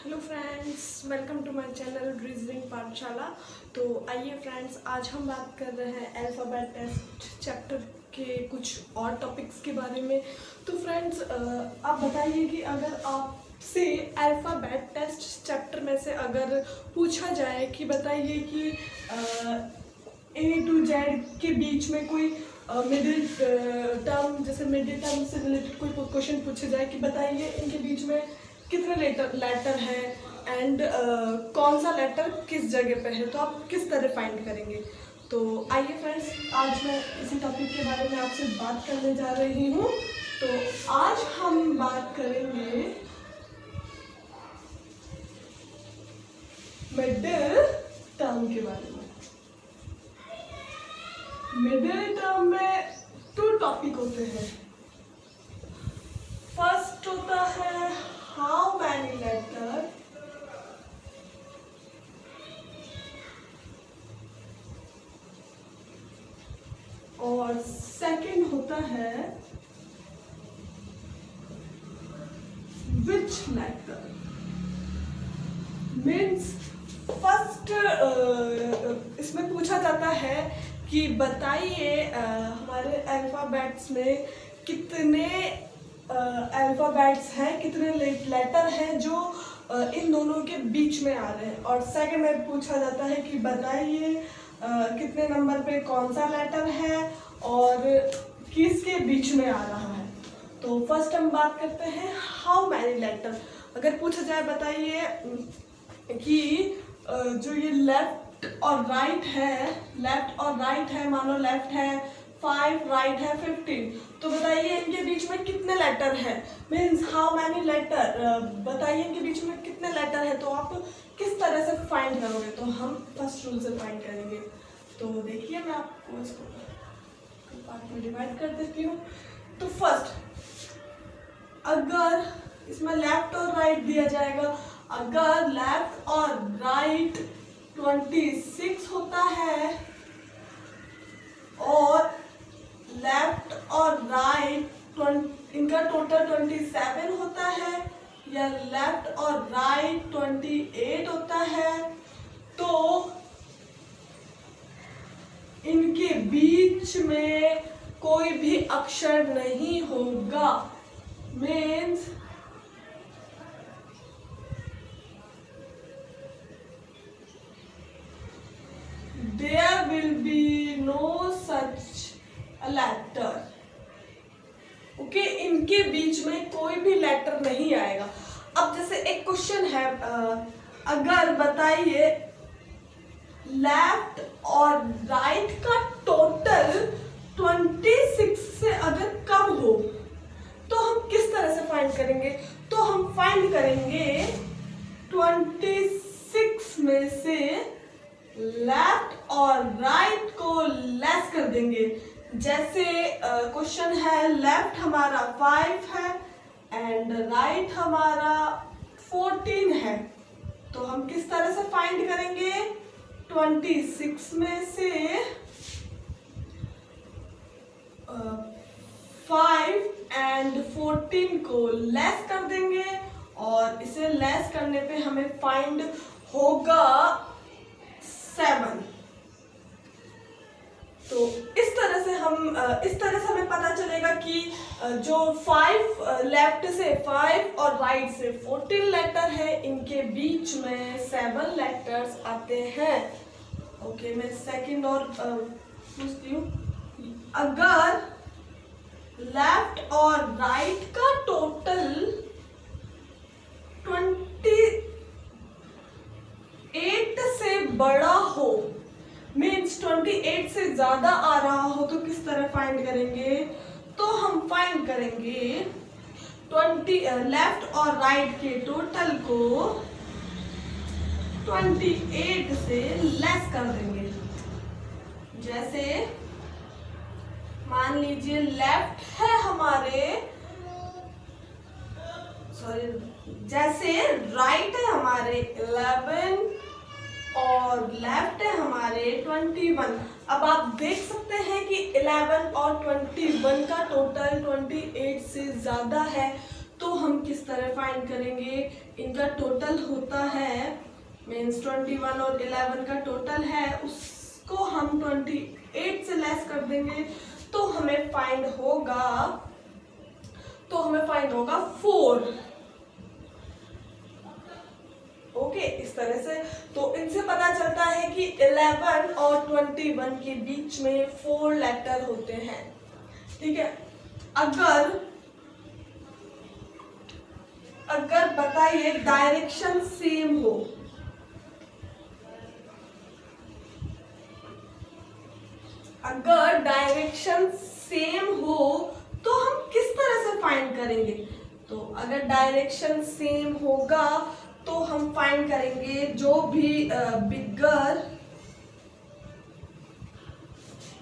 Hello friends, welcome to my channel reasoning पाठशाला। तो आइए फ्रेंड्स, आज हम बात कर रहे हैं अल्फ़ाबेट टेस्ट चैप्टर के कुछ और टॉपिक्स के बारे में। तो फ्रेंड्स, आप बताइए कि अगर आपसे अल्फ़ाबेट टेस्ट चैप्टर में से अगर पूछा जाए कि बताइए कि ए टू जेड के बीच में कोई मिडिल टर्म, जैसे मिडिल टर्म से रिलेटेड कोई क्वेश्चन पूछा जाए कि बताइए इनके बीच में कितने लेटर है एंड कौन सा लेटर किस जगह पे है, तो आप किस तरह फाइंड करेंगे। तो आइए फ्रेंड्स, आज मैं इसी टॉपिक के बारे में आपसे बात करने जा रही हूँ। तो आज हम बात करेंगे मिडिल टर्म के बारे में। मिडिल टर्म में दो टॉपिक होते हैं। फर्स्ट होता है हाउ मैनी लेटर और सेकंड होता है विच लेटर। मीन्स फर्स्ट इसमें पूछा जाता है कि बताइए हमारे अल्फाबेट्स में कितने अल्फाबेट्स हैं, कितने लेटर हैं जो इन दोनों के बीच में आ रहे हैं। और सेकंड में पूछा जाता है कि बताइए कितने नंबर पे कौन सा लेटर है और किसके बीच में आ रहा है। तो फर्स्ट हम बात करते हैं हाउ मैनी लेटर। अगर पूछा जाए बताइए कि जो ये लेफ्ट और राइट है, मानो लेफ्ट है 5, राइट है 15, तो बताइए इनके बीच में कितने लेटर है। मीन्स हाउ मैनी लेटर, बताइए इनके बीच में कितने लेटर है। तो आप किस तरह से फाइंड करोगे, तो हम फर्स्ट रूल से फाइंड करेंगे। तो देखिए, मैं आपको इसको पार्ट में डिवाइड कर देती हूँ। तो फर्स्ट, अगर इसमें लेफ्ट और राइट दिया जाएगा, अगर लेफ्ट और राइट 26 होता है और लेफ्ट और राइट इनका टोटल 27 होता है, या लेफ्ट और राइट 28 होता है, तो इनके बीच में कोई भी अक्षर नहीं होगा। Means there will be no such a letter. Okay, इनके बीच में कोई भी लेटर नहीं आएगा। अब जैसे एक क्वेश्चन है, अगर बताइए लेफ्ट और राइट का टोटल 26 से अगर कम हो, तो हम किस तरह से फाइंड करेंगे। तो हम फाइंड करेंगे 26 में से लेफ्ट और राइट को लेस कर देंगे। जैसे क्वेश्चन है, लेफ्ट हमारा 5 है एंड राइट हमारा 14 है, तो हम किस तरह से फाइंड करेंगे। 26 में से 5 एंड 14 को लेस कर देंगे और इसे लेस करने पे हमें फाइंड होगा 7। तो इस तरह से हमें पता चलेगा कि जो 5 लेफ्ट से 5 और राइट से 14 लेटर है, इनके बीच में 7 लेटर्स आते हैं। ओके, मैं सेकंड और पूछती हूँ, अगर लेफ्ट और राइट का टोटल 28 से बड़ा हो, मीन्स 28 से ज्यादा आ रहा हो, तो किस तरह फाइंड करेंगे। तो हम फाइंड करेंगे 20 लेफ्ट और राइट के टोटल को 28 से लेस कर देंगे। जैसे मान लीजिए लेफ्ट है हमारे, जैसे राइट है हमारे 11 और लेफ्ट है हमारे 21। अब आप देख सकते हैं कि 11 और 21 का टोटल 28 से ज्यादा है, तो हम किस तरह फाइंड करेंगे, इनका टोटल होता है मीन्स 21 और 11 का टोटल है, उसको हम 28 से लेस कर देंगे तो हमें फाइंड होगा 4। ओके, इस तरह से तो इनसे पता चलता है कि 11 और 21 के बीच में 4 लेटर होते हैं। ठीक है, अगर बताइए डायरेक्शन सेम हो, अगर डायरेक्शन सेम हो तो हम किस तरह से फाइंड करेंगे? तो अगर डायरेक्शन सेम होगा तो हम फाइंड करेंगे जो भी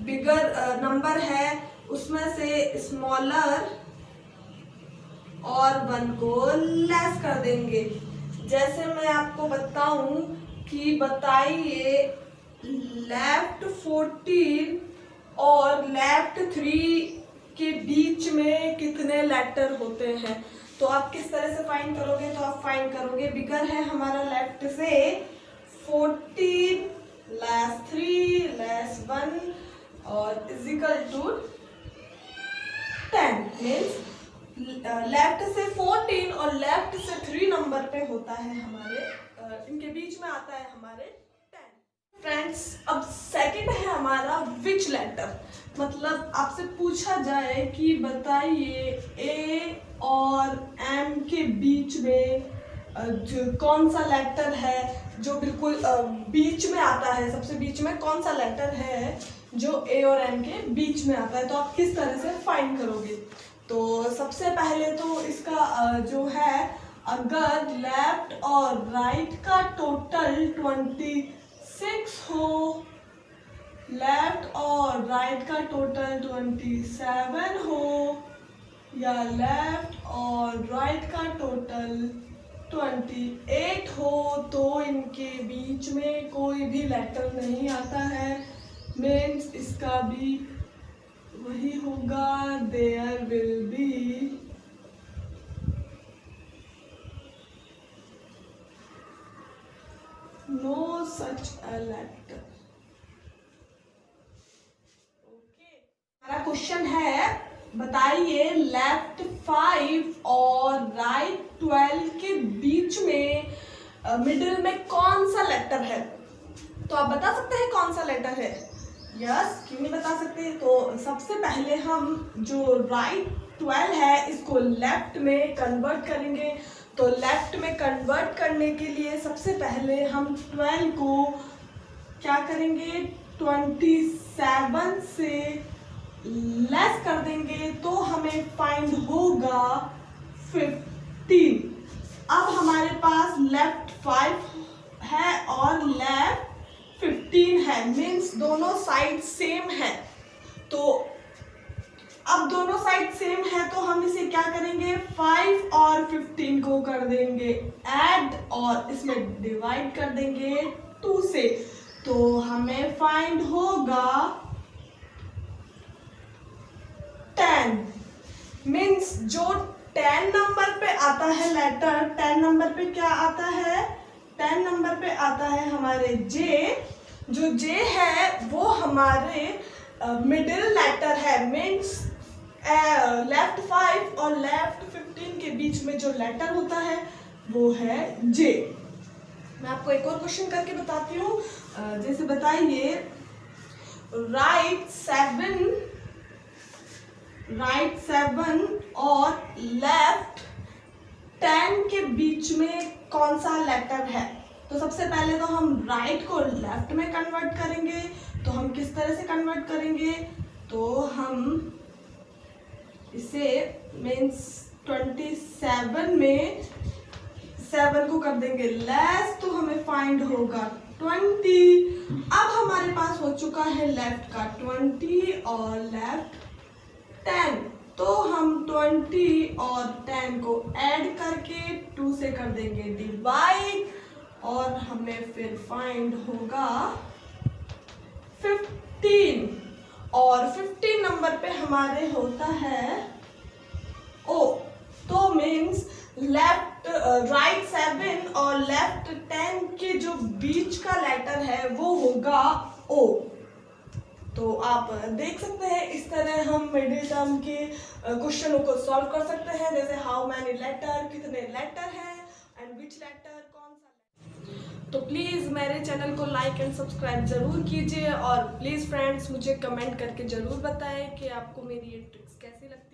बिगर नंबर है उसमें से स्मॉलर और 1 को लेस कर देंगे। जैसे मैं आपको बताऊं कि बताइए लेफ्ट 14 और लेफ्ट 3 के बीच में कितने लेटर होते हैं, तो आप किस तरह से फाइंड करोगे? तो आप फाइंड करोगे, बिगर है हमारा लेफ्ट से 14 लेस 3 लेस 1 और इजिकल टू 10 मीन्स लेफ्ट से 14 और लेफ्ट से 3 नंबर पे होता है हमारे, इनके बीच में आता है हमारे 10। फ्रेंड्स, अब सेकंड है हमारा विच लेटर, मतलब आपसे पूछा जाए कि बताइए ए और एम के बीच में जो कौन सा लेटर है जो बिल्कुल बीच में आता है, सबसे बीच में कौन सा लेटर है जो ए और एम के बीच में आता है, तो आप किस तरह से फाइंड करोगे? तो सबसे पहले तो इसका जो है, अगर लेफ्ट और राइट का टोटल 26 हो, लेफ्ट और राइट का टोटल 27 हो, या लेफ्ट और राइट का टोटल 28 हो, तो इनके बीच में कोई भी लेटर नहीं आता है, मीन्स इसका भी वही होगा, there will be no such a letter. Okay, हमारा क्वेश्चन है, बताइए लेफ्ट 5 और राइट 12 के बीच में मिडिल में कौन सा लेटर है? तो आप बता सकते हैं कौन सा लेटर है? यस, क्यों नहीं बता सकते? तो सबसे पहले हम जो राइट 12 है इसको लेफ्ट में कन्वर्ट करेंगे। तो लेफ्ट में कन्वर्ट करने के लिए सबसे पहले हम 12 को क्या करेंगे, 27 से लेस कर देंगे तो हमें फाइंड होगा 15। अब हमारे पास लेफ्ट 5 है और लेफ्ट 15 है, मीन्स दोनों साइड सेम है। तो अब दोनों साइड सेम है तो हम इसे क्या करेंगे, 5 और 15 को कर देंगे ऐड और इसमें डिवाइड कर देंगे 2 से, तो हमें फाइंड होगा 10। मीन्स जो 10 नंबर पे आता है लेटर, 10 नंबर पे क्या आता है, 10 नंबर पे आता है हमारे जे। जो जे है वो हमारे मिडिल लेटर है, मीन्स लेफ्ट 5 और लेफ्ट 15 के बीच में जो लेटर होता है वो है जे। मैं आपको एक और क्वेश्चन करके बताती हूँ। जैसे बताइए राइट 7 और लेफ्ट 10 के बीच में कौन सा लेटर है? तो सबसे पहले तो हम राइट को लेफ्ट में कन्वर्ट करेंगे। तो हम किस तरह से कन्वर्ट करेंगे, तो हम इसे मीन्स 27 में 7 को कर देंगे लेस, तो हमें फाइंड होगा 20। अब हमारे पास हो चुका है लेफ्ट का 20 और लेफ्ट 10, तो हम 20 और 10 को ऐड करके 2 से कर देंगे डिवाइड और हमें फिर फाइंड होगा 15। और 15 नंबर पे हमारे होता है ओ, तो मीन्स होगा O। तो आप देख सकते हैं इस तरह हम मिडिल टर्म के क्वेश्चनों को सॉल्व कर सकते हैं, जैसे हाउ मैनी लेटर, कितने लेटर हैं, एंड विच लेटर, कौन सा। तो प्लीज़ मेरे चैनल को लाइक एंड सब्सक्राइब ज़रूर कीजिए, और प्लीज़ फ्रेंड्स मुझे कमेंट करके ज़रूर बताएं कि आपको मेरी ये ट्रिक्स कैसी लगती है।